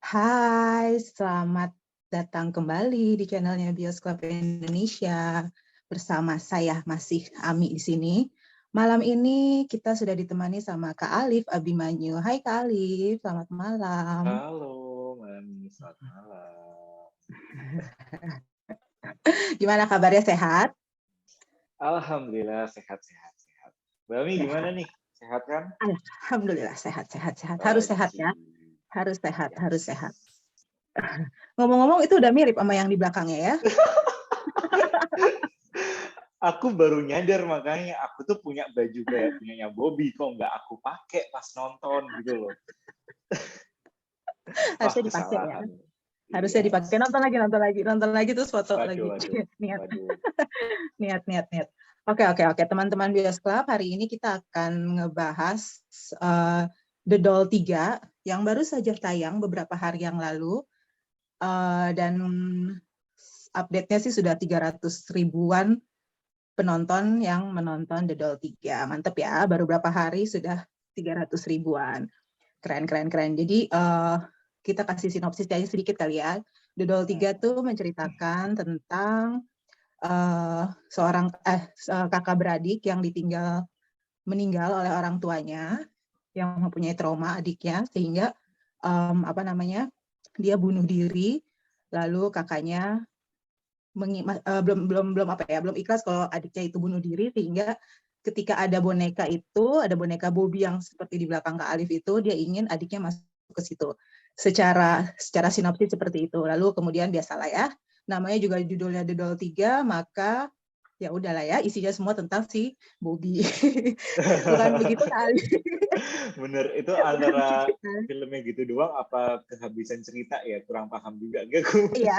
Hai, selamat datang kembali di channelnya Bioskop Indonesia. Bersama saya masih Ami di sini. Malam ini kita sudah ditemani sama Kak Alif Abimanyu. Hai Kak Alif, selamat malam. Halo, Mami, selamat malam. Gimana kabarnya, sehat? Alhamdulillah sehat. Mami gimana nih? Sehat kan? Alhamdulillah sehat. Harus sehat Oke. ya. Harus Yes. sehat. Ngomong-ngomong itu udah mirip sama yang di belakangnya ya. Aku baru nyadar makanya aku tuh punya baju kayak punyanya Bobby, kok nggak aku pakai pas nonton gitu loh. Wah, Harusnya dipakai ya. kesalahan. Harusnya Yes. dipakai. Nonton lagi terus foto lagi. Niat. Waduh. Niat. Oke. Teman-teman Bioskop, hari ini kita akan ngebahas The Doll 3 yang baru saja tayang beberapa hari yang lalu. Dan update-nya sih sudah 300 ribuan penonton yang menonton The Doll 3. Mantep ya, baru berapa hari sudah 300 ribuan. Keren. Jadi kita kasih sinopsis aja sedikit kali ya. The Doll 3 tuh menceritakan tentang seorang kakak beradik yang meninggal oleh orang tuanya yang mempunyai trauma adiknya, sehingga dia bunuh diri, lalu kakaknya belum ikhlas kalau adiknya itu bunuh diri, sehingga ketika ada boneka Bobby yang seperti di belakang Kak Alif itu, dia ingin adiknya masuk ke situ. Secara sinopsis seperti itu. Lalu kemudian biasalah ya, namanya juga judulnya The Doll 3, maka ya udahlah ya, isinya semua tentang si Bobby. Bukan begitu kali. Bener, itu antara filmnya gitu doang apa kehabisan cerita ya? Kurang paham juga. Iya.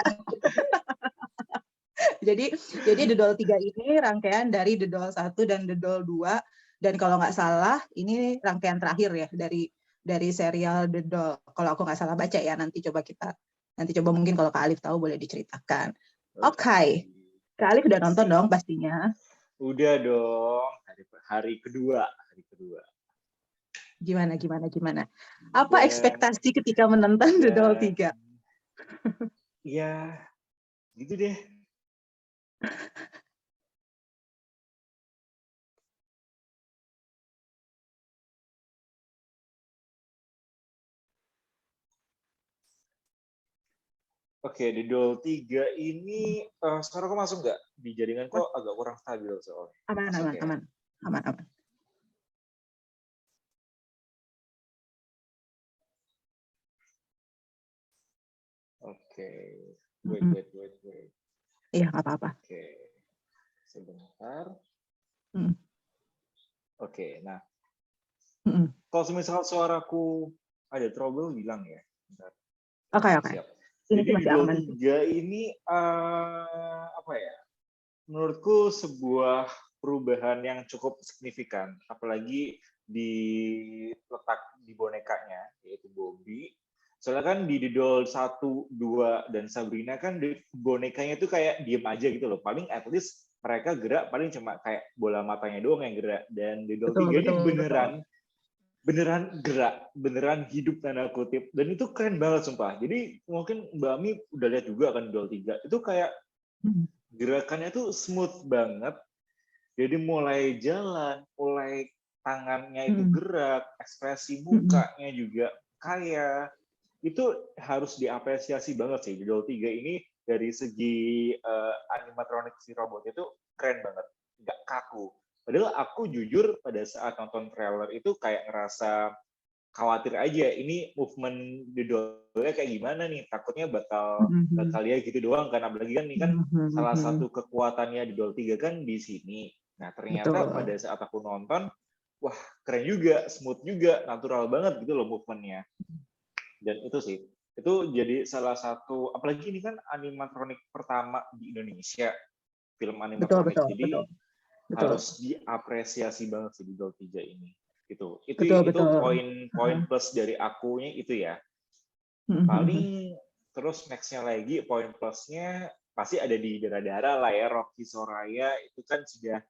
Jadi The Doll 3 ini rangkaian dari The Doll 1 dan The Doll 2, dan kalau nggak salah ini rangkaian terakhir ya dari serial The Doll. Kalau aku nggak salah baca ya, nanti coba mungkin kalau Kak Alif tahu boleh diceritakan. Oke. Kak Alif udah nonton dong pastinya. Udah dong, hari kedua. Gimana? Apa ekspektasi ketika menonton The Doll 3? Ya, gitu deh. Oke, di Doll 3 ini suara kok masuk nggak? Di jaringan kok agak kurang stabil soalnya. Aman. Oke, wait. Iya, nggak apa-apa. Oke, sebentar. Oke, nah. Kalau misalnya suaraku ada trouble, bilang ya. Oke. Siap. Ini Jadi di masih Doll aman. 3 ini apa ya? Menurutku sebuah perubahan yang cukup signifikan, apalagi letak di bonekanya, yaitu Bobby. Soalnya kan di The Doll 1, 2, dan Sabrina kan bonekanya itu kayak diem aja gitu loh. Paling at least mereka gerak paling cuma kayak bola matanya doang yang gerak. Dan The Doll 3 ini beneran gerak, beneran hidup tanda kutip. Dan itu keren banget sumpah. Jadi mungkin Mbak Ami udah lihat juga kan Doll 3. Itu kayak gerakannya tuh smooth banget. Jadi mulai jalan, mulai tangannya itu gerak, ekspresi mukanya juga kaya. Itu harus diapresiasi banget sih. Doll 3 ini dari segi animatronik si robot itu keren banget. Nggak kaku. Padahal aku jujur pada saat nonton trailer itu kayak ngerasa khawatir aja ini movement di dollnya kayak gimana nih, takutnya bakal ya gitu doang kan, apalagi kan ini kan salah satu kekuatannya di Doll 3 kan di sini. Nah ternyata pada saat aku nonton, wah keren juga, smooth juga, natural banget gitu loh movementnya. Dan itu sih, itu jadi salah satu, apalagi ini kan animatronik pertama di Indonesia, film animatronik, jadi harus diapresiasi banget sih di Doll 3 ini. Itu poin plus dari akunya itu ya. Paling terus nextnya lagi poin plusnya pasti ada di darah-darah lah ya. Rocky Soraya itu kan sudah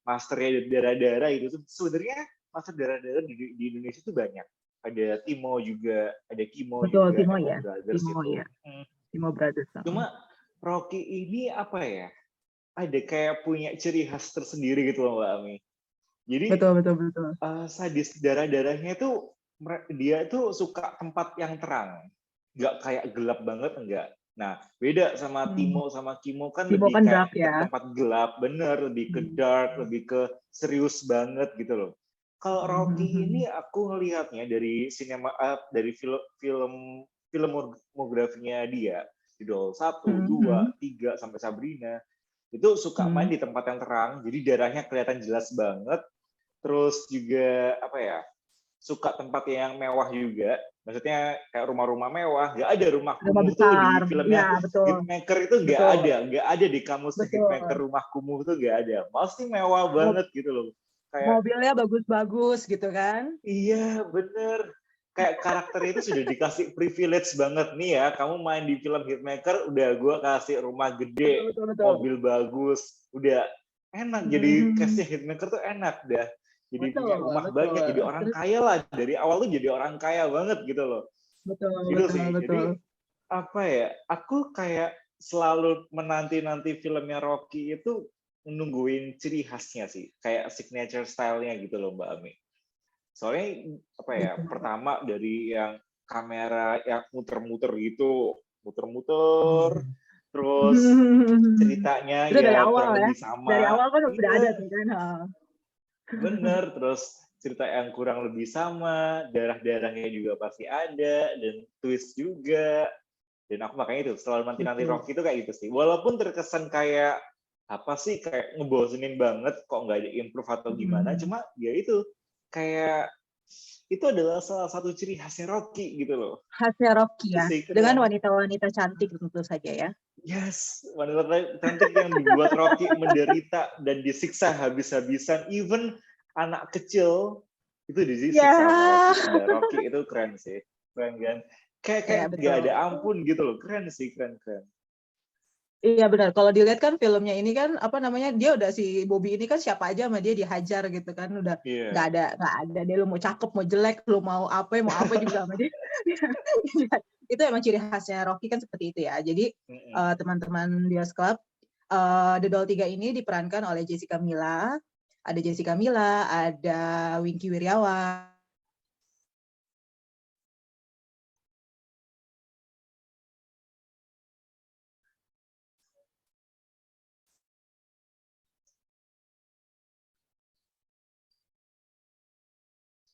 masternya darah-darah itu. Sebenarnya master darah-darah di Indonesia itu banyak. ada Timo juga, ada Kimo Betul, juga, Timo Emo ya. Brothers Timo itu. ya. Timo Brothers. Cuma Rocky ini apa ya? Ada kayak punya ciri khas tersendiri gitu loh Mbak Ami. Jadi Betul, betul, betul. sadis darah-darahnya itu dia itu suka tempat yang terang, nggak kayak gelap banget enggak. Nah beda sama Timo sama Kimo kan Timo lebih kan kayak dark ke ya. tempat gelap, bener lebih ke dark, lebih ke serius banget gitu loh. Kalau Rocky ini aku ngelihatnya dari dari filmografinya dia, Idol 1, 2, 3 sampai Sabrina itu suka main di tempat yang terang, jadi darahnya kelihatan jelas banget. Terus juga apa ya, suka tempat yang mewah juga. Maksudnya kayak rumah-rumah mewah. Nggak ada rumah Rumah kumuh tuh di besar. filmnya Ya, betul. Hitmaker itu nggak Betul. ada. Nggak ada di kamusnya Hitmaker Betul. rumah kumuh tuh nggak ada. Pasti mewah banget gitu loh. Kayak Mobilnya bagus-bagus gitu kan. iya bener. Kayak karakternya itu sudah dikasih privilege banget nih ya. Kamu main di film Hitmaker, udah gue kasih rumah gede, Betul, betul, betul. mobil bagus, udah enak. Jadi cast-nya Hitmaker tuh enak dah. Jadi Betul, punya rumah betul. banyak, jadi orang kaya lah. Dari awal tuh jadi orang kaya banget gitu loh. Betul, Gitu betul, sih. betul. Jadi apa ya? Aku kayak selalu menanti-nanti filmnya Rocky itu nungguin ciri khasnya sih, kayak signature style-nya gitu loh Mbak Ami. Soalnya apa ya? Betul. Pertama dari yang kamera yang muter-muter gitu, muter-muter, terus ceritanya Itu dari ya awal kurang ya. lebih Dari sama. awal kan udah ada Iya, tuh kan. bener. Terus cerita yang kurang lebih sama, darah-darahnya juga pasti ada, dan twist juga. Dan aku makanya itu selalu nanti-nanti Betul. Rocky itu kayak gitu sih. Walaupun terkesan kayak apa sih kayak ngebosenin banget kok nggak ada improve atau gimana, cuma ya itu kayak itu adalah salah satu ciri khasnya Rocky gitu loh. Khasnya Rocky Itu ya. sih Dengan keren. wanita-wanita cantik tentu saja ya. Yes, wanita cantik yang dibuat Rocky menderita dan disiksa habis-habisan. Even anak kecil itu disiksa sama Rocky. Ya. Udah Rocky itu keren sih, keren kan? Kayak Ya, nggak betul. ada ampun gitu loh, keren sih, keren. Iya benar. Kalau dilihat kan filmnya ini kan apa namanya dia udah si Bobby ini kan siapa aja sama dia dihajar gitu kan udah Iya. nggak ada dia lu mau cakep mau jelek lu mau apa juga sama dia. Itu emang ciri khasnya Rocky kan seperti itu ya. Jadi teman-teman bioskop The Doll 3 ini diperankan oleh Jessica Mila, ada Wingky Wiryawan.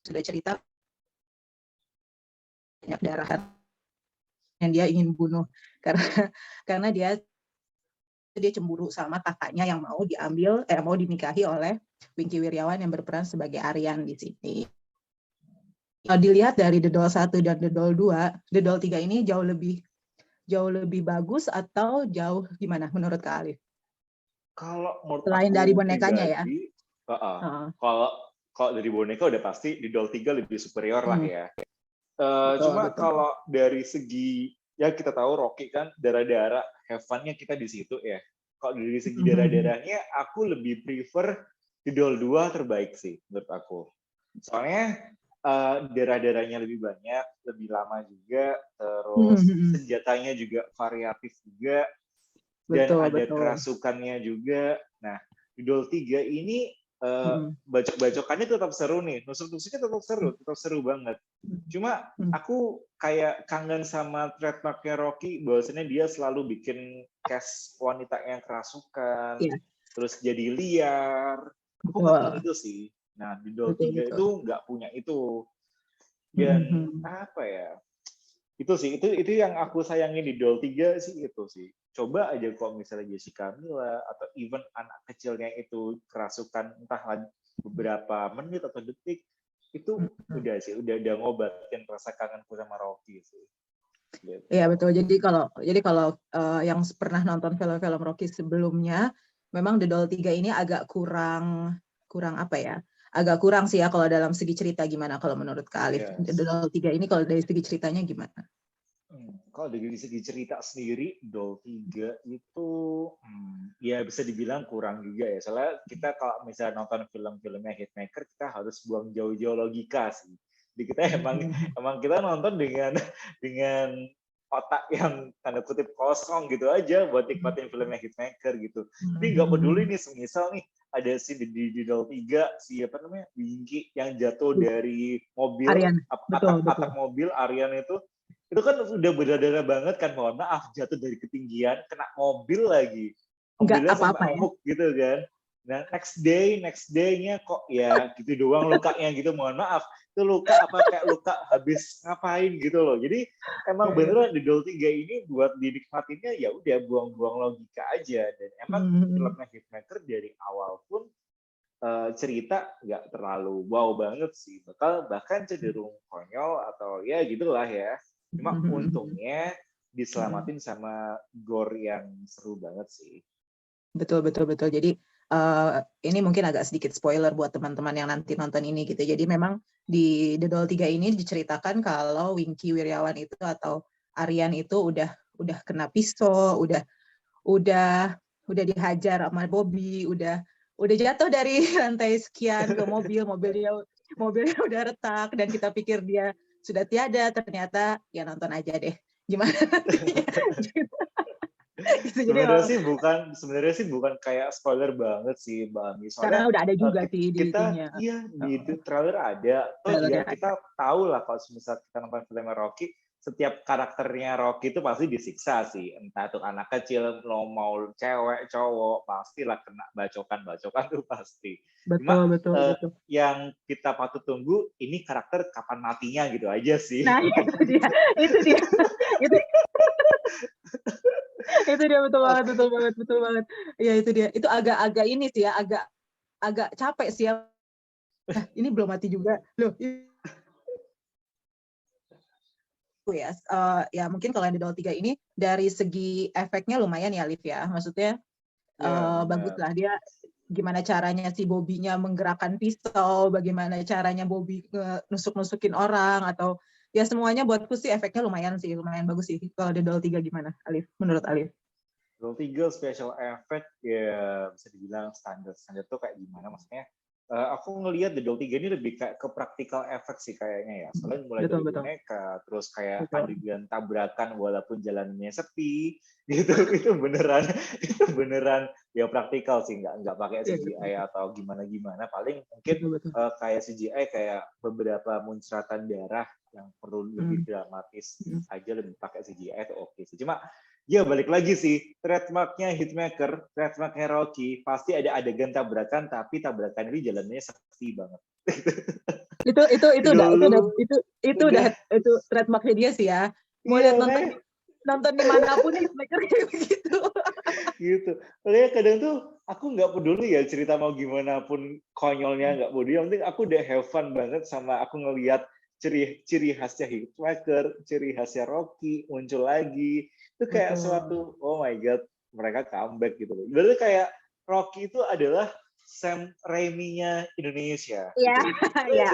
Sudah cerita banyak darah yang dia ingin bunuh karena dia cemburu sama kakaknya yang mau dinikahi oleh Wingky Wiryawan yang berperan sebagai Aryan di sini. Kalau dilihat dari The Doll 1 dan The Doll 2, The Doll 3 ini jauh lebih bagus atau jauh gimana menurut Kak Alif? Kalau menurut Selain dari aku bonekanya ya. pribadi, kalau dari boneka udah pasti di Doll 3 lebih superior lah ya. Cuma Betul. kalau dari segi ya kita tahu Rocky kan darah-darah, have fun-nya kita di situ ya. Kalau dari segi darah-darahnya aku lebih prefer di Doll 2 terbaik sih menurut aku. Soalnya darah-darahnya lebih banyak, lebih lama juga, terus senjatanya juga variatif juga, dan ada kerasukannya juga. Nah, di Doll 3 ini bacok-bacokannya tetap seru nih, nusuk-nusuknya tetap seru banget. Cuma aku kayak kangen sama trademarknya Rocky, bahwasanya dia selalu bikin cast wanita yang kerasukan, terus jadi liar. Aku kangen itu sih. Nah, di Doll 3 itu nggak punya itu. Dan apa ya? Itu sih, itu yang aku sayangin di Doll 3 sih itu sih. Coba aja kok misalnya Jessica Mila atau even anak kecilnya itu kerasukan entah beberapa menit atau detik, itu udah sih, udah ngobatin rasa kangenku sama Rocky sih. Gitu. Iya betul. Jadi kalau yang pernah nonton film-film Rocky sebelumnya, memang The Doll 3 ini agak kurang apa ya? Agak kurang sih ya kalau dalam segi cerita gimana kalau menurut Kak Alif. Yes. The Doll 3 ini kalau dari segi ceritanya gimana? Kalau dari segi cerita sendiri, Doll 3 itu ya bisa dibilang kurang juga ya. Soalnya kita kalau misalnya nonton film-filmnya Hitmaker, kita harus buang jauh-jauh logika sih. Di kita emang kita nonton dengan otak yang tanda kutip kosong gitu aja buat nikmatin filmnya Hitmaker gitu. Jadi nggak peduli nih, semisal nih ada scene di Didol 3 siapa namanya Winky yang jatuh dari mobil, Aryan, betul. atap mobil Aryan itu kan udah berdarah banget kan, mohon maaf jatuh dari ketinggian kena mobil lagi, Nggak mobilnya apa-apa sampai ya. amuk gitu kan. Nah next day-nya kok ya gitu doang lukanya gitu, mohon maaf itu luka apa kayak luka habis ngapain gitu loh. Jadi emang beneran di Dol 3 ini buat dinikmatinnya ya udah buang-buang logika aja, dan emang filmnya Hitmaker dari awal pun cerita nggak terlalu wow banget sih, bahkan cenderung konyol atau ya gitulah ya. Cuma untungnya diselamatin sama gore yang seru banget sih. Betul. Jadi ini mungkin agak sedikit spoiler buat teman-teman yang nanti nonton ini gitu. Jadi memang di The Doll 3 ini diceritakan kalau Winky Wiryawan itu atau Aryan itu udah kena pisau, udah dihajar sama Bobby, udah jatuh dari lantai sekian ke mobilnya udah retak, dan kita pikir dia sudah tiada, ternyata ya nonton aja deh gimana nantinya. Sebenarnya sih bukan kayak spoiler banget sih Mbak Ami. Soalnya Karena udah ada juga sih di kita itunya. di trailer ada. Terus juga kita tahu lah kalau misalnya kita nonton filmnya Rocky, setiap karakternya Rocky itu pasti disiksa sih. Entah itu anak kecil, mau cewek, cowok, pastilah kena bacokan tuh pasti. Betul. Yang kita patut tunggu ini karakter kapan matinya gitu aja sih. Nah, itu dia. Itu dia, betul banget. Ya itu dia. Itu agak ini sih ya, agak capek sih ya. Nah, ini belum mati juga. Loh. Ya mungkin kalau yang di Doll 3 ini dari segi efeknya lumayan ya, Liv ya. Maksudnya bagus lah, dia gimana caranya si Bobby-nya menggerakkan pisau, bagaimana caranya Bobby nusuk-nusukin orang, atau ya semuanya buatku sih efeknya lumayan bagus sih. Kalau di Doll 3 gimana, Alif? Menurut Alif? Doll 3 special effect ya bisa dibilang standar tuh kayak gimana maksudnya? Aku ngelihat The Doll 3 ini lebih kayak ke practical effect sih kayaknya ya. Soalnya mulai dari boneka, terus kayak adegan tabrakan walaupun jalannya sepi, gitu itu beneran ya praktikal sih, nggak pakai CGI atau gimana. Paling mungkin kayak CGI kayak beberapa muncratan darah yang perlu lebih dramatis aja, lebih pakai CGI itu oke sih. Cuma ya balik lagi sih, trademarknya Hitmaker, trademarknya Rocky, pasti ada adegan tabrakan, tapi tabrakan ini jalannya sepi banget. itu udah trademarknya dia sih ya. Mau lihat nonton dimanapun Hitmaker kayak begitu. Gitu. Makanya kadang tuh aku nggak peduli ya cerita mau gimana pun konyolnya, nggak peduli. Yang penting aku udah have fun banget sama aku ngelihat ciri khasnya Hitmaker, ciri khasnya Rocky muncul lagi. Itu kayak suatu oh my god, mereka comeback gitu loh. Berarti kayak Rocky itu adalah Sam Raimi-nya Indonesia. Iya.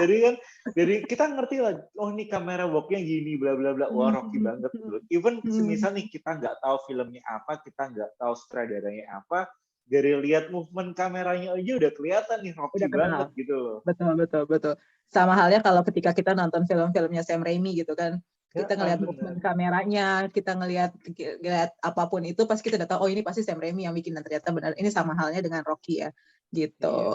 Gitu. Jadi kita ngerti lah, oh ini kamera work-nya gini, bla bla bla. Wah Rocky banget. Even semisal nih kita nggak tahu filmnya apa, kita nggak tahu sutradaranya apa, dari lihat movement kameranya aja udah kelihatan nih Rocky banget gitu loh. Betul. Sama halnya kalau ketika kita nonton film-filmnya Sam Raimi gitu kan. Kita ngelihat movement kameranya, kita ngelihat apapun itu, pas kita udah tahu oh ini pasti Sam Raimi yang bikin, dan ternyata benar. Ini sama halnya dengan Rocky ya, gitu.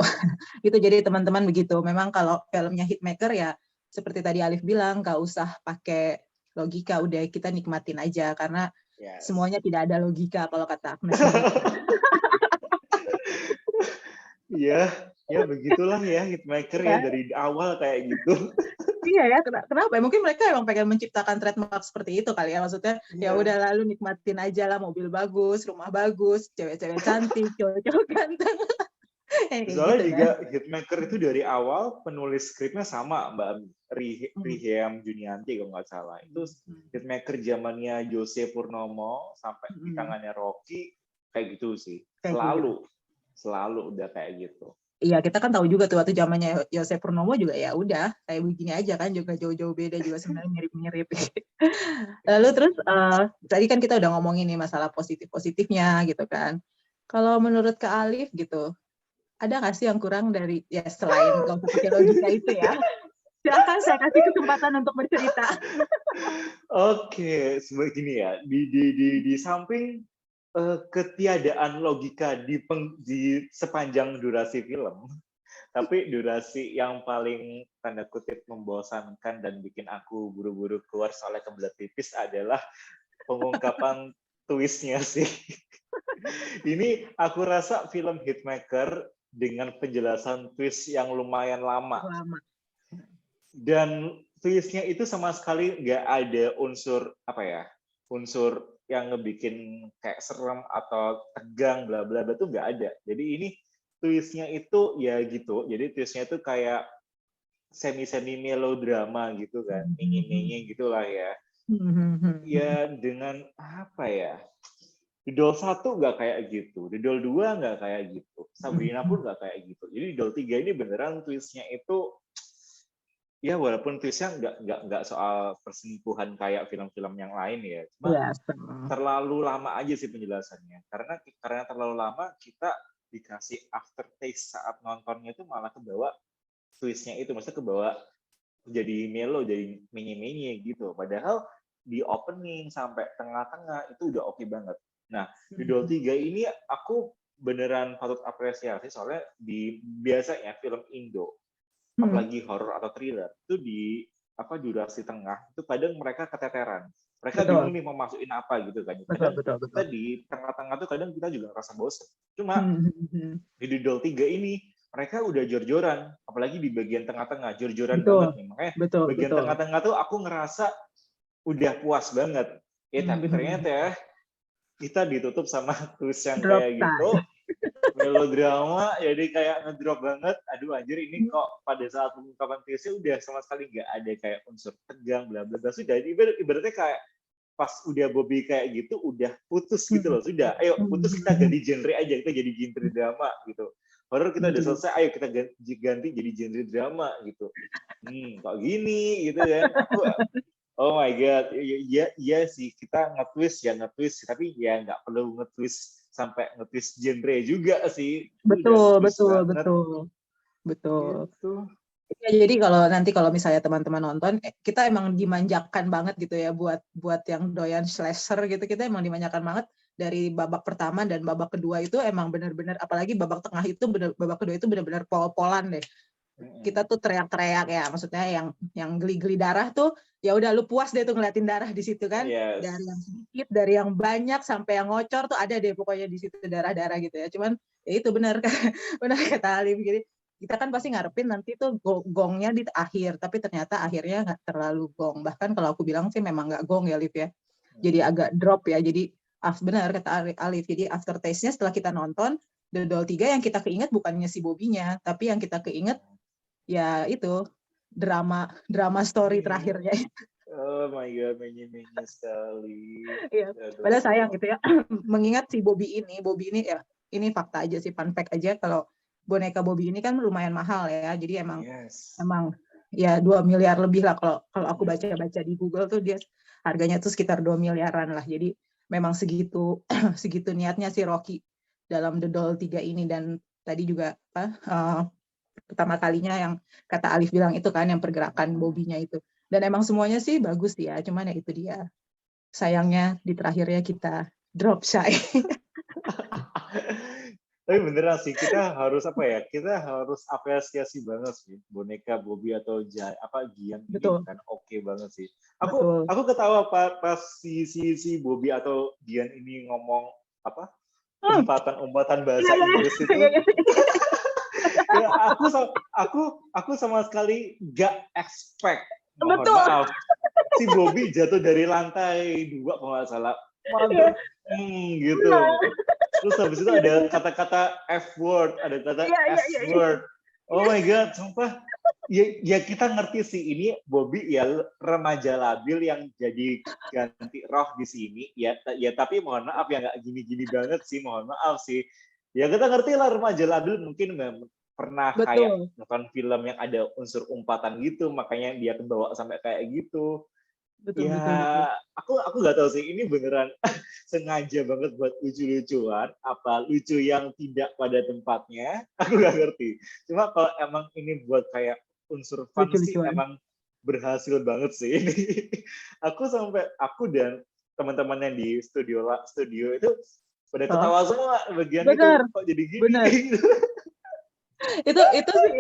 Gitu. Jadi teman-teman begitu. Memang kalau filmnya Hitmaker ya seperti tadi Alif bilang, nggak usah pakai logika, udah kita nikmatin aja karena semuanya tidak ada logika kalau kata Agnes. Ya begitulah ya Hitmaker ya dari awal kayak gitu. Iya ya, kenapa? Mungkin mereka emang pengen menciptakan trademark seperti itu kali ya. Maksudnya ya udah lalu nikmatin aja lah, mobil bagus, rumah bagus, cewek-cewek cantik, cowok-cowok ganteng. Soalnya juga Hitmaker itu dari awal penulis skripnya sama Mbak Rihem Junianti kalau nggak salah. Itu Hitmaker zamannya Jose Purnomo sampai di tangannya Rocky kayak gitu sih. Selalu udah kayak gitu. Iya, kita kan tahu juga tuh waktu zamannya Yosef Purnomo juga ya udah kayak begini aja kan, juga jauh-jauh beda juga sebenarnya, mirip-mirip. Lalu terus tadi kan kita udah ngomongin nih masalah positifnya gitu kan. Kalau menurut Kak Alif gitu, ada nggak sih yang kurang dari ya selain kalau pakai logika itu ya? Silakan saya kasih kesempatan untuk bercerita. Oke, sebegini ya. Di samping ketiadaan logika di sepanjang durasi film, tapi durasi yang paling tanda kutip membosankan dan bikin aku buru-buru keluar soalnya kebelet pipis adalah pengungkapan twistnya sih. Ini aku rasa film Hitmaker dengan penjelasan twist yang lumayan lama. Lama. Dan twistnya itu sama sekali nggak ada unsur apa ya, unsur yang ngebikin kayak serem atau tegang bla bla bla, itu nggak ada. Jadi ini twistnya itu ya gitu. Jadi twistnya itu kayak semi melodrama gitu kan, nyenyi gitulah ya. Ya dengan apa ya? Dodol 1 nggak kayak gitu, Dodol 2 nggak kayak gitu, Sabrina pun nggak kayak gitu. Jadi Dodol 3 ini beneran twistnya itu ya walaupun twistnya nggak soal perselingkuhan kayak film-film yang lain ya, cuma Yes. terlalu lama aja sih penjelasannya. Karena terlalu lama kita dikasih aftertaste saat nontonnya itu malah kebawa twistnya itu, maksudnya kebawa jadi melo, jadi menye-menye gitu. Padahal di opening sampai tengah-tengah itu udah oke banget. Nah, Dodol 3 ini aku beneran patut apresiasi soalnya di biasanya film Indo apalagi horor atau thriller itu di durasi tengah itu kadang mereka keteteran, mereka bingung Betul, nih mau masukin apa gitu kan, betul, kadang betul, kita betul. di tengah-tengah tuh kadang kita juga ngerasa bosen. Cuma di Dodol 3 ini mereka udah jor-joran, apalagi di bagian tengah-tengah jor-joran Betul, banget nih, makanya betul, bagian betul. tengah-tengah tuh aku ngerasa udah puas banget ya. Tapi ternyata ya kita ditutup sama twist yang Drop kayak gitu, time. melodrama, jadi kayak ngedrop banget. Aduh anjir, ini kok pada saat pengungkapan twistnya udah sama sekali nggak ada kayak unsur tegang bla bla bla. Sudah ibaratnya kayak pas udah Bobby kayak gitu udah putus gitu loh. Sudah, ayo putus, kita ganti genre aja, kita jadi genre drama gitu. Horor kita udah selesai, ayo kita ganti jadi genre drama gitu. Kok gini gitu kan. Oh my god, iya sih, kita nge-twist ya nge-twist, tapi ya nggak perlu nge-twist sampai nge-twist genre juga sih. Itu udah Betul, nge-twist betul, banget betul, betul. gitu. Ya, jadi kalau misalnya teman-teman nonton, kita emang dimanjakan banget gitu ya buat yang doyan slasher gitu, kita emang dimanjakan banget dari babak pertama dan babak kedua itu emang benar-benar, apalagi babak tengah itu babak kedua itu benar-benar pol-polan deh. Kita tuh teriak-teriak ya, maksudnya yang geli-geli darah tuh ya udah lu puas deh tuh ngeliatin darah di situ kan. Yes. Dari yang sedikit, dari yang banyak sampai yang ngocor tuh ada deh pokoknya di situ darah-darah gitu ya. Cuman ya itu benar benar kata Alim, gitu. Kita kan pasti ngarepin nanti tuh gongnya di akhir, tapi ternyata akhirnya nggak terlalu gong. Bahkan kalau aku bilang sih memang nggak gong ya, Liv ya. Jadi agak drop ya. Jadi benar kata Alif. Jadi aftertaste-nya setelah kita nonton The Doll 3 yang kita keinget bukannya si Bobinya, tapi yang kita keinget ya itu drama story terakhirnya. Oh my god, menye-menye sekali. Iya. Padahal sayang gitu ya. Mengingat si Bobby ini ya, ini fakta aja sih, fun fact aja, kalau boneka Bobby ini kan lumayan mahal ya. Jadi emang ya 2 miliar lebih lah kalau aku baca-baca di Google tuh dia harganya tuh sekitar 2 miliaran lah. Jadi memang segitu segitu niatnya si Rocky dalam The Doll 3 ini. Dan tadi juga pertama kalinya yang kata Alif bilang itu kan yang pergerakan Bobby-nya itu. Dan emang semuanya sih bagus ya, cuman ya itu dia. Sayangnya di terakhirnya kita drop Shay. Tapi beneran sih, kita harus kita harus apresiasi banget sih boneka Bobby atau Gian ini beneran oke banget sih. Aku ketawa pas si Bobby atau Gian ini ngomong umpatan bahasa Inggris itu. Ya, aku sama sekali gak expect. Mohon maaf. Si Bobby jatuh dari lantai 2 kalau nggak salah. Mantap. Gitu. Terus habis itu ada kata-kata F word, ada kata S word. Oh my god, sumpah. Ya kita ngerti sih, ini Bobby ya remaja labil yang jadi ganti roh di sini. Ya tapi mohon maaf ya nggak gini-gini banget sih, mohon maaf sih. Ya kita ngerti lah remaja labil mungkin pernah kayak nonton film yang ada unsur umpatan gitu, makanya dia kebawa sampai kayak gitu. Betul. Aku nggak tahu sih, ini beneran sengaja banget buat lucu-lucuan, apa lucu yang tidak pada tempatnya, aku nggak ngerti. Cuma kalau emang ini buat kayak unsur fun sih Lucu-lucuan. emang berhasil banget sih ini. Aku dan teman-teman yang di studio itu pada Oh, ketawa semua bagian itu, benar, kok jadi gini. benar. Itu sih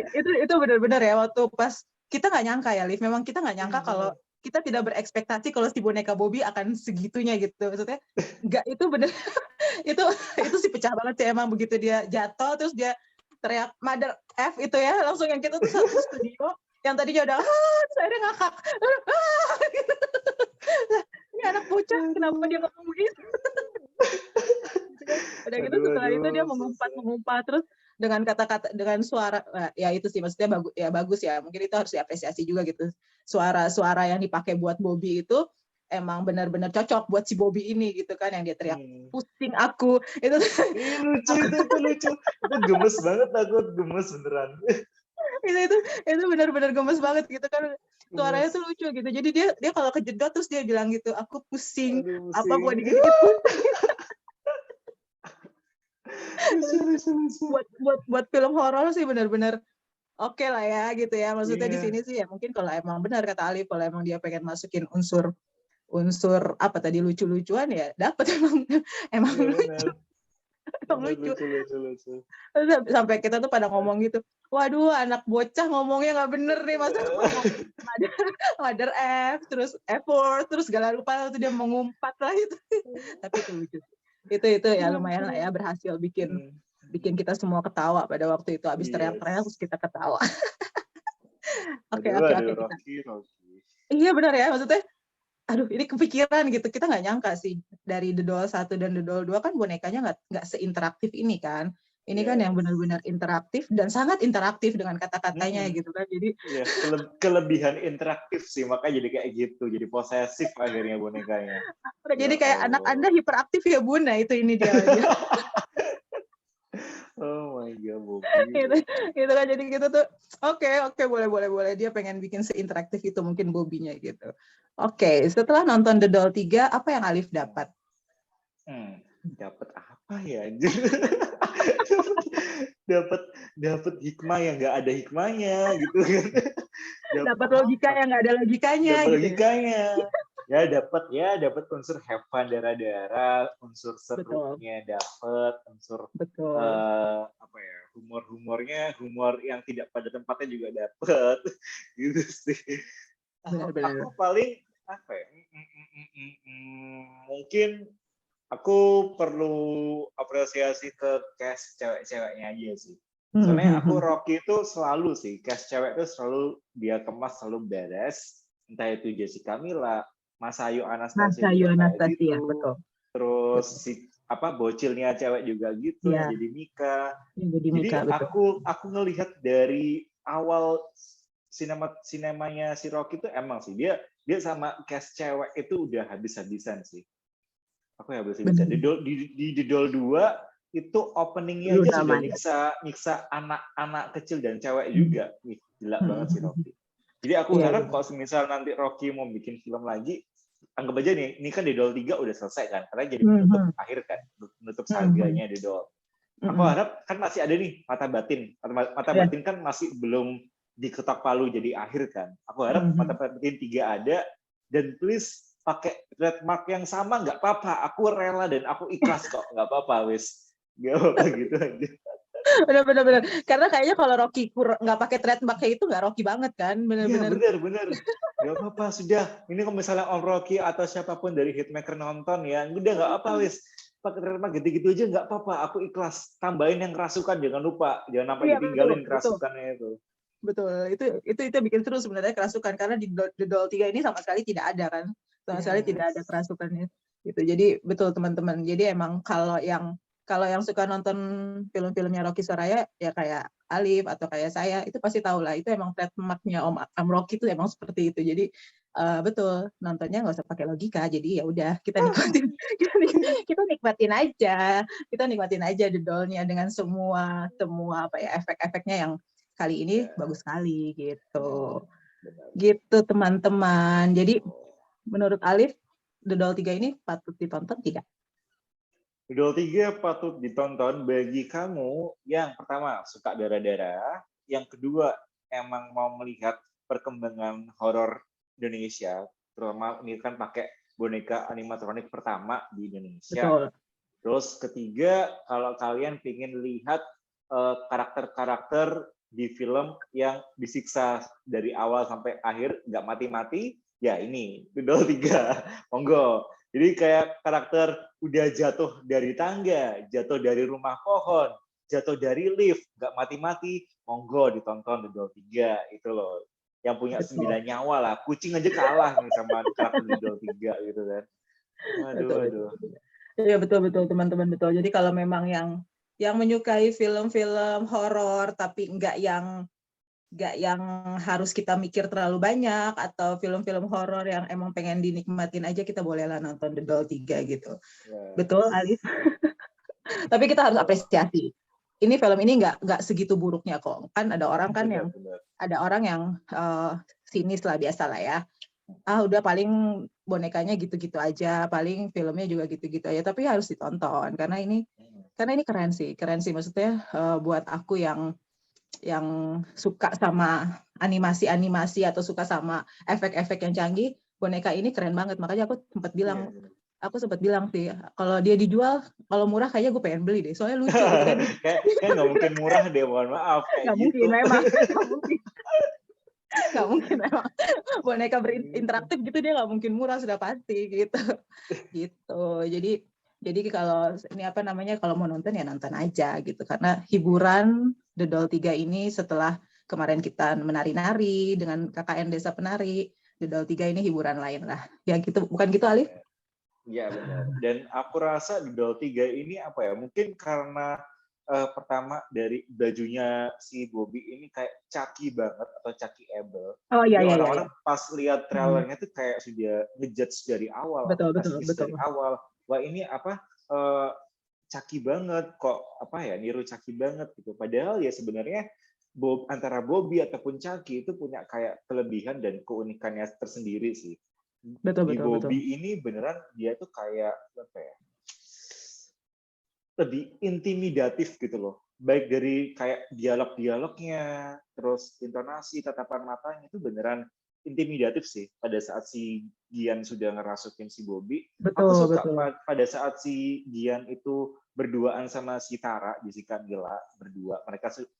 itu benar-benar ya, waktu pas kita nggak nyangka ya, Liv. Memang kita nggak nyangka kalau Bener. kita tidak berekspektasi kalau si boneka Bobby akan segitunya gitu. Maksudnya nggak, itu bener. itu itu sih pecah banget sih emang, begitu dia jatuh terus dia teriak mother F itu ya, langsung yang kita tuh satu studio yang tadinya udah saya udah ngakak. Gitu. Lah, ini anak bocah kenapa dia Aduh, ngomong begitu? Gitu kan. Udah gitu aduh, setelah itu dia aduh, susah. mengumpat terus dengan kata-kata, dengan suara, ya itu sih maksudnya bagus ya, mungkin itu harus diapresiasi juga gitu, suara-suara yang dipakai buat Bobby itu emang benar-benar cocok buat si Bobby ini gitu kan, yang dia teriak Hmm. pusing aku itu. Ih, lucu Aku, itu lucu. Itu gemes banget, aku gemes beneran. itu benar-benar gemes banget gitu kan, suaranya Gemes. tuh lucu gitu, jadi dia dia kalau kejedot terus dia bilang gitu, aku pusing Aduh, apa pusing. buat dikit-dikit pusing. Lucu, lucu, lucu. Buat film horor sih benar-benar oke lah ya gitu ya, maksudnya di Iya, sini sih ya mungkin kalau emang benar kata Alif, kalau emang dia pengen masukin unsur unsur apa tadi, lucu-lucuan ya dapat. Emang iya lucu, benar. emang Benar, lucu. lucu, lucu, lucu. Sampai kita tuh pada ngomong gitu, waduh anak bocah ngomongnya nggak bener nih, masa ngomong mother, mother F terus F4 terus segala lupa tuh dia mengumpat lah itu. Tapi itu lucu, itu ya Keren, lumayan lah keren. ya, berhasil bikin Hmm. bikin kita semua ketawa pada waktu itu, habis teriak-teriak Yes. terus kita ketawa. Oke, Aduh, oke, aduh, oke, kita, Rocky, Rocky. iya benar ya, maksudnya aduh ini kepikiran gitu, kita nggak nyangka sih dari The Doll 1 dan The Doll 2 kan bonekanya nggak seinteraktif ini kan, ini kan yang Yes. benar-benar interaktif dan sangat interaktif dengan kata-katanya Mm-mm. gitu kan, jadi Ya, kelebihan interaktif sih, makanya jadi kayak gitu, jadi posesif akhirnya bonekanya. Ya jadi kayak anak Anda Allah. hiperaktif ya Bun, nah itu ini dia lagi. Oh my God, Bobby, Gitu, Bobby. gitu kan, jadi gitu tuh oke, oke, boleh, boleh, boleh, dia pengen bikin seinteraktif itu mungkin Bobinya gitu. Oke, setelah nonton The Doll 3 apa yang Alif dapat? Dapat apa ya? dapat dapat hikmah yang nggak ada hikmahnya gitu kan. Dapat Dapat logika apa? yang nggak ada logikanya Dapat gitu ya. logikanya. Dapat unsur have fun darah-darah, unsur Betul, serunya dapat, unsur betul. apa ya, humor yang tidak pada tempatnya juga dapat. Gitu sih. Benar-benar. Aku paling apa ya? Mungkin aku perlu apresiasi ke cast cewek-ceweknya aja sih. Soalnya aku Rocky itu selalu sih, cast cewek itu selalu dia kemas selalu beres. Entah itu Jessica Mila, Masayu Anastasia Masa juga kayak Anastasia, gitu. betul, Terus betul. si apa bocilnya cewek juga gitu yang Iya, jadi Mika. yang jadi Mika, Jadi betul. aku ngelihat dari awal sinemanya si Rocky itu emang sih dia sama cast cewek itu udah habis-habisan sih. Aku ya bisa. Benar. Di The Doll 2 itu openingnya aja Luna sudah Maya. nyiksa anak-anak kecil dan cewek juga. Wih, gila banget sih Rocky. Jadi aku Iya, harap benar. kalau misal nanti Rocky mau bikin film lagi, anggap aja nih, ini kan The Doll 3 udah selesai kan, karena jadi penutup akhir kan, penutup saganya The Doll. Aku harap kan masih ada nih Mata Batin. Mata Ya. Batin kan masih belum diketok palu jadi akhir kan. Aku harap Mata Batin 3 ada, dan please pakai trademark yang sama nggak apa-apa, aku rela dan aku ikhlas kok, nggak apa-apa wis, nggak apa-apa gitu aja. Benar-benar. Karena kayaknya kalau Rocky nggak pakai trademarknya itu nggak Rocky banget kan, Iya benar-benar. benar, nggak apa-apa sudah. Ini kalau misalnya Om Rocky atau siapapun dari Hitmaker nonton ya, udah nggak apa wis, pakai trademark gitu-gitu aja nggak apa-apa, aku ikhlas. Tambahin yang kerasukan, jangan lupa, jangan sampai Iya, betul, ditinggalin betul. kerasukannya itu. Betul, itu bikin seru sebenarnya kerasukan, karena di The Doll 3 ini sama sekali tidak ada kan, sama sekali tidak ada Yes. kerasukannya gitu. Jadi betul teman-teman, jadi emang kalau yang suka nonton film-filmnya Rocky Soraya ya kayak Alif atau kayak saya itu pasti tahu lah, itu emang trademarknya Om Rocky itu emang seperti itu. Jadi betul, nontonnya nggak usah pakai logika, jadi ya udah kita nikmatin kita nikmatin aja The Doll-nya dengan semua apa ya, efek-efeknya yang kali ini Ya, bagus sekali gitu. benar. Gitu teman-teman. Jadi menurut Alif, The Doll 3 ini patut ditonton tidak? The Doll 3 patut ditonton bagi kamu yang pertama suka darah-darah, yang kedua emang mau melihat perkembangan horor Indonesia, terutama ini kan pakai boneka animatronik pertama di Indonesia. Betul. Terus ketiga, kalau kalian pengen lihat karakter-karakter di film yang disiksa dari awal sampai akhir nggak mati-mati, ya ini Dodol 3, monggo. Jadi kayak karakter udah jatuh dari tangga, jatuh dari rumah pohon, jatuh dari lift, nggak mati-mati, monggo ditonton Dodol 3 itu loh. Yang punya 9 nyawa lah, kucing aja kalah nih sama karakter Dodol 3 gitu kan. Betul, Aduh. iya betul teman-teman, betul. Jadi kalau memang yang menyukai film-film horor tapi nggak yang harus kita mikir terlalu banyak, atau film-film horor yang emang pengen dinikmatin aja, kita bolehlah nonton The Doll 3 gitu. Ya. Betul, Alif. Tapi kita harus apresiasi. Ini film ini nggak segitu buruknya kok. Kan ada orang Benar. yang sinis lah, biasa lah ya. Udah paling bonekanya gitu-gitu aja, paling filmnya juga gitu-gitu aja. Tapi harus ditonton karena ini keren sih maksudnya buat aku yang suka sama animasi atau suka sama efek-efek yang canggih, boneka ini keren banget. Makanya aku sempat bilang sih, kalau dia dijual, kalau murah kayaknya gue pengen beli deh, soalnya lucu gitu kan. Kayak nggak mungkin murah deh, mohon maaf kayak nggak gitu. mungkin memang, nggak mungkin memang. Boneka berinteraktif gitu dia nggak mungkin murah, sudah pasti gitu. Jadi kalau ini kalau mau nonton ya nonton aja gitu, karena hiburan The Doll 3 ini setelah kemarin kita menari-nari dengan KKN Desa Penari, The Doll 3 ini hiburan lain lah. Ya gitu, bukan gitu Alif? Iya benar. Dan aku rasa The Doll 3 ini apa ya? Mungkin karena pertama dari bajunya si Bobby ini kayak Chucky banget atau Chucky-able. Oh iya. Orang-orang pas lihat trailernya tuh kayak sudah ngejudge dari awal, Betul. dari awal. Wah ini Chucky banget, kok niru Chucky banget gitu. Padahal ya sebenarnya antara Bobby ataupun Chucky itu punya kayak kelebihan dan keunikannya tersendiri sih. Di Bobby ini beneran dia tuh kayak lebih intimidatif gitu loh. Baik dari kayak dialog-dialognya, terus intonasi, tatapan matanya itu beneran intimidatif sih pada saat si Gian sudah ngerasukin si Bobby. Aku suka pada saat si Gian itu berduaan sama si Tara, Jessica Mila berdua.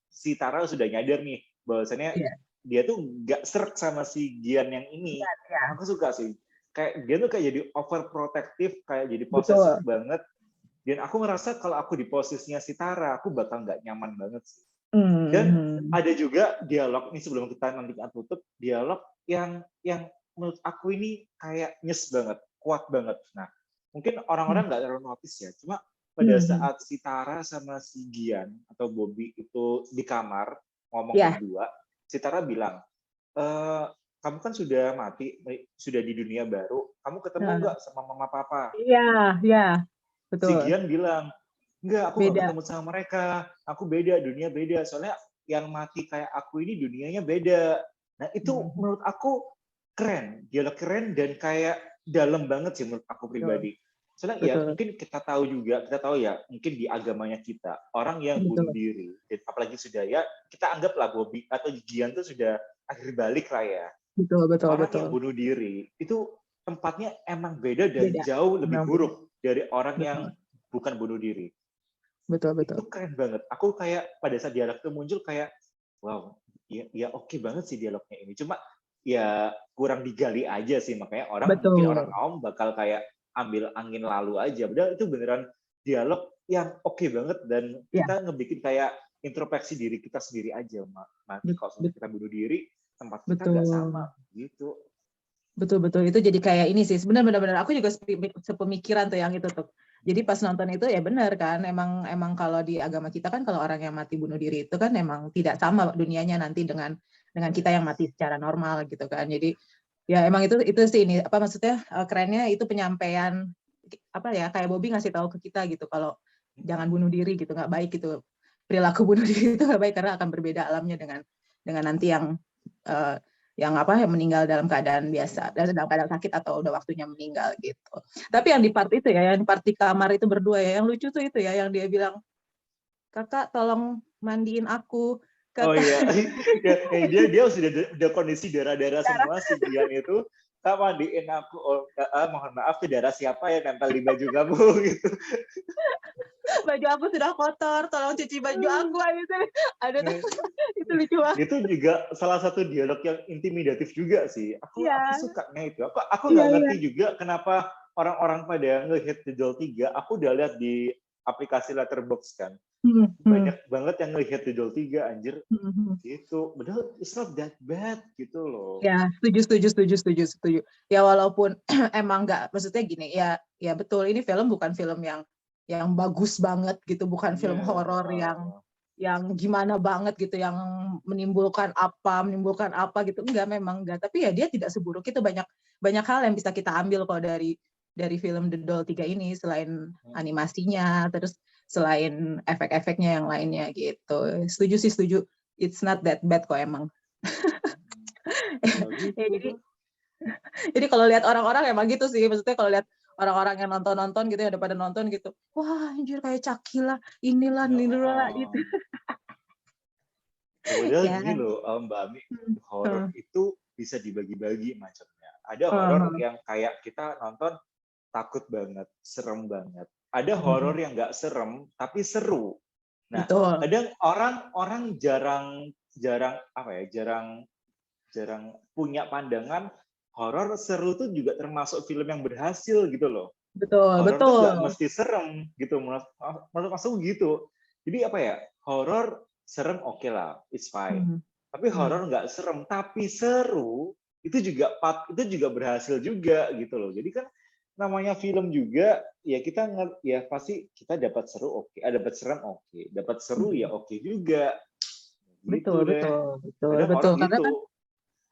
Si Tara sudah nyadar nih bahwasannya dia tuh nggak serk sama si Gian yang ini. Aku suka sih. Kayak dia tuh kayak jadi overprotective, kayak jadi posesif banget. Dan aku ngerasa kalau aku di posisinya si Tara, aku bakal nggak nyaman banget sih. Dan ada juga dialog nih sebelum kita nanti tutup, dialog yang menurut aku ini kayak nyes banget, kuat banget. Nah, mungkin orang-orang nggak terlalu notice ya, cuma pada saat si Tara sama si Gian atau Bobby itu di kamar ngomong berdua, si Tara bilang, kamu kan sudah mati, sudah di dunia baru, kamu ketemu nggak sama mama papa? Iya. Betul. Si Gian bilang, enggak, aku nggak ketemu sama mereka, aku beda, dunia beda, soalnya yang mati kayak aku ini dunianya beda. Nah itu menurut aku keren, dialog keren dan kayak dalam banget sih menurut aku pribadi. Soalnya ya mungkin kita tahu ya mungkin di agamanya kita, orang yang bunuh diri, apalagi sudah ya, kita anggaplah Bobby atau Gian itu sudah akhir balik lah ya. Orang yang bunuh diri, itu tempatnya emang beda dan jauh lebih buruk dari orang yang bukan bunuh diri. Itu keren banget. Aku kayak pada saat dialog itu muncul kayak, wow, ya oke banget sih dialognya ini. Cuma ya kurang digali aja sih, makanya mungkin orang awam bakal kayak ambil angin lalu aja. Padahal itu beneran dialog yang oke banget dan kita ngebikin kayak introspeksi diri kita sendiri aja. Kalau kita bunuh diri, tempat kita nggak sama gitu. Betul itu jadi kayak ini sih benar aku juga sepemikiran tuh yang itu tuh. Jadi pas nonton itu ya benar kan, emang kalau di agama kita kan kalau orang yang mati bunuh diri itu kan emang tidak sama dunianya nanti dengan kita yang mati secara normal gitu kan. Jadi ya emang itu sih ini maksudnya kerennya itu penyampaian kayak Bobby ngasih tahu ke kita gitu kalau jangan bunuh diri gitu, nggak baik gitu, perilaku bunuh diri itu nggak baik karena akan berbeda alamnya dengan nanti yang meninggal dalam keadaan biasa, dalam keadaan sakit atau udah waktunya meninggal gitu. Tapi yang di part itu ya, yang di part di kamar itu berdua ya, yang lucu tuh itu ya, yang dia bilang, kakak tolong mandiin aku, Oh Kakak iya, dia sudah kondisi darah-darah darah semua si Gian itu. Kak mandiin aku, oh, mohon maaf tuh darah siapa ya nempel di baju kamu gitu. baju aku sudah kotor, tolong cuci baju aku gitu. Ada tuh, Nah, itu lucu banget. itu juga salah satu dialog yang intimidatif juga sih. Aku Iya, sukanya itu. Aku iya, nggak iya. ngerti juga kenapa orang-orang pada nge-hit The Doll 3. Aku udah lihat di aplikasi Letterboxd kan. Hmm, hmm, Banyak banget yang nge-hit The Doll 3 anjir. hmm, hmm. Gitu. Padahal it's not that bad gitu loh. Ya, setuju. Ya walaupun emang nggak, maksudnya gini, ya betul. Ini film bukan film yang bagus banget gitu, bukan film Iya. horor yang gimana banget gitu, yang menimbulkan apa gitu. Memang enggak. Tapi ya dia tidak seburuk itu, banyak hal yang bisa kita ambil kok dari film The Doll 3 ini, selain animasinya, terus selain efek-efeknya yang lainnya gitu. Setuju. It's not that bad kok emang. Ya Ya, gitu tuh. jadi kalau lihat orang-orang emang gitu sih, maksudnya kalau lihat orang-orang yang nonton gitu ya, udah pada nonton gitu, wah anjir kayak Chucky lah, inilah itu. Padahal Ya. gini loh, Mbak Ami, horor Hmm. itu bisa dibagi-bagi macamnya. Ada horor Hmm. yang kayak kita nonton takut banget, serem banget. Ada horor Hmm. yang nggak serem tapi seru. Nah, Betul, kadang orang jarang jarang apa ya, jarang punya pandangan horor seru tuh juga termasuk film yang berhasil gitu loh. betul, Horor tuh nggak betul. mesti serem gitu, maksud gitu. Jadi apa ya, horor serem oke lah, it's fine. Hmm. Tapi Hmm. horor nggak serem tapi seru itu juga berhasil juga gitu loh. Jadi kan namanya film juga ya kita ya pasti kita dapat seru oke, dapat serem oke, dapat seru ya Hmm. oke juga gitu deh. Kadang Betul. orang Karena kan gitu.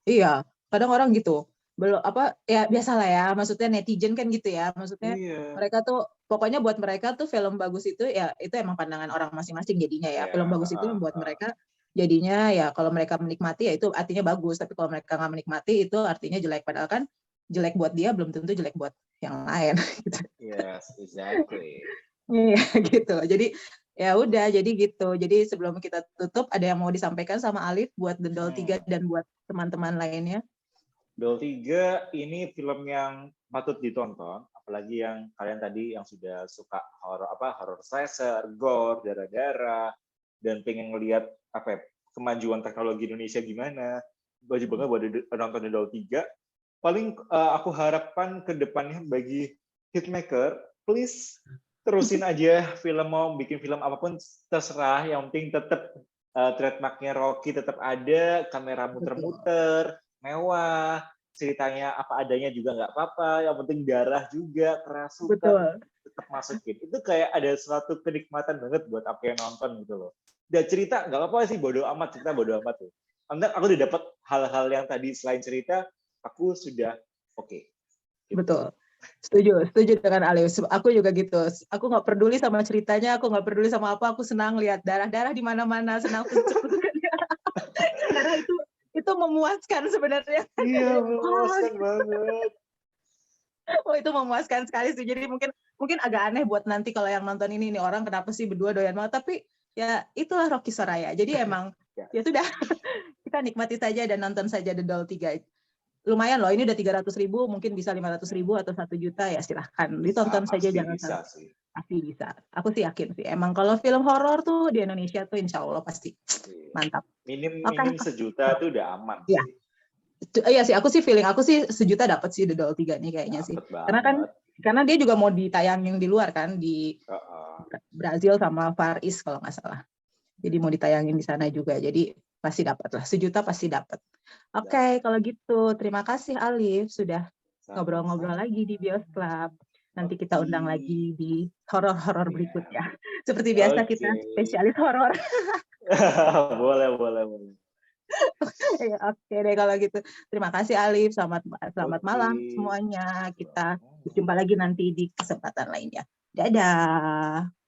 iya, kadang orang gitu. Belum apa ya, biasalah ya, maksudnya netizen kan gitu ya. Maksudnya Iya. mereka tuh pokoknya buat mereka tuh film bagus itu ya itu emang pandangan orang masing-masing jadinya ya. Ya, Film bagus itu buat mereka jadinya ya kalau mereka menikmati ya itu artinya bagus, tapi kalau mereka nggak menikmati itu artinya jelek, padahal kan jelek buat dia belum tentu jelek buat yang lain gitu. yes, exactly. Iya gitu. Jadi ya udah, jadi gitu. Jadi sebelum kita tutup, ada yang mau disampaikan sama Alif buat The Doll 3 Hmm. dan buat teman-teman lainnya? Doll 3 ini film yang patut ditonton, apalagi yang kalian tadi yang sudah suka horror slasher, gore, darah-darah, dan pengen ngelihat apa ya, kemajuan teknologi Indonesia gimana. Wajib banget buat nonton The Doll 3. Paling aku harapkan ke depannya bagi hitmaker, please terusin aja film, mau bikin film apapun terserah, yang penting tetap trademarknya Rocky tetap ada, kamera Betul. muter-muter, mewah, ceritanya apa adanya juga nggak apa-apa, yang penting darah juga, kerasukan, Betul. tetap masukin. Itu kayak ada suatu kenikmatan banget buat aku yang nonton gitu loh. Dan cerita nggak apa-apa sih, bodo amat, cerita bodo amat tuh. Karena aku udah dapat hal-hal yang tadi selain cerita, aku sudah oke. Gitu. Betul. Setuju dengan Alif. Aku juga gitu. Aku nggak peduli sama ceritanya, aku nggak peduli sama apa, aku senang lihat darah-darah di mana-mana, senang tusuk-tusuknya. Karena itu memuaskan sebenarnya. Iya, Oh, memuaskan banget. oh, itu memuaskan sekali sih. Jadi mungkin agak aneh buat nanti kalau yang nonton ini orang kenapa sih berdua doyan banget, tapi ya itulah Rocky Soraya. Jadi emang Ya. ya sudah, kita nikmati saja dan nonton saja The Doll 3. Lumayan loh, ini udah 300.000, mungkin bisa 500.000 atau 1 juta, ya silahkan Bisa, ditonton saja, pasti jangan bisa salah. sih. Pasti bisa. Aku sih yakin sih. Emang kalau film horor tuh di Indonesia tuh insya Allah pasti mantap. Oke. Minim sejuta itu udah aman Iya. sih. Iya sih, feeling aku sih sejuta dapat sih The Doll 3 nih kayaknya sih. Dapet banget. Karena dia juga mau ditayangin di luar kan, di Uh-uh. Brazil sama Far East kalau nggak salah. Jadi mau ditayangin di sana juga. Jadi pasti dapat lah. Sejuta pasti dapat. Oke, kalau gitu terima kasih Alif sudah ngobrol-ngobrol Sama-sama. lagi di Bios Club. Nanti kita undang Oke. lagi di horor-horor Iya. berikutnya. Seperti biasa kita Oke. spesialis horor. Boleh. Oke deh kalau gitu. Terima kasih Alif. Selamat Oke. malam semuanya. Kita Selamat berjumpa malam. lagi nanti di kesempatan lainnya. Dadah.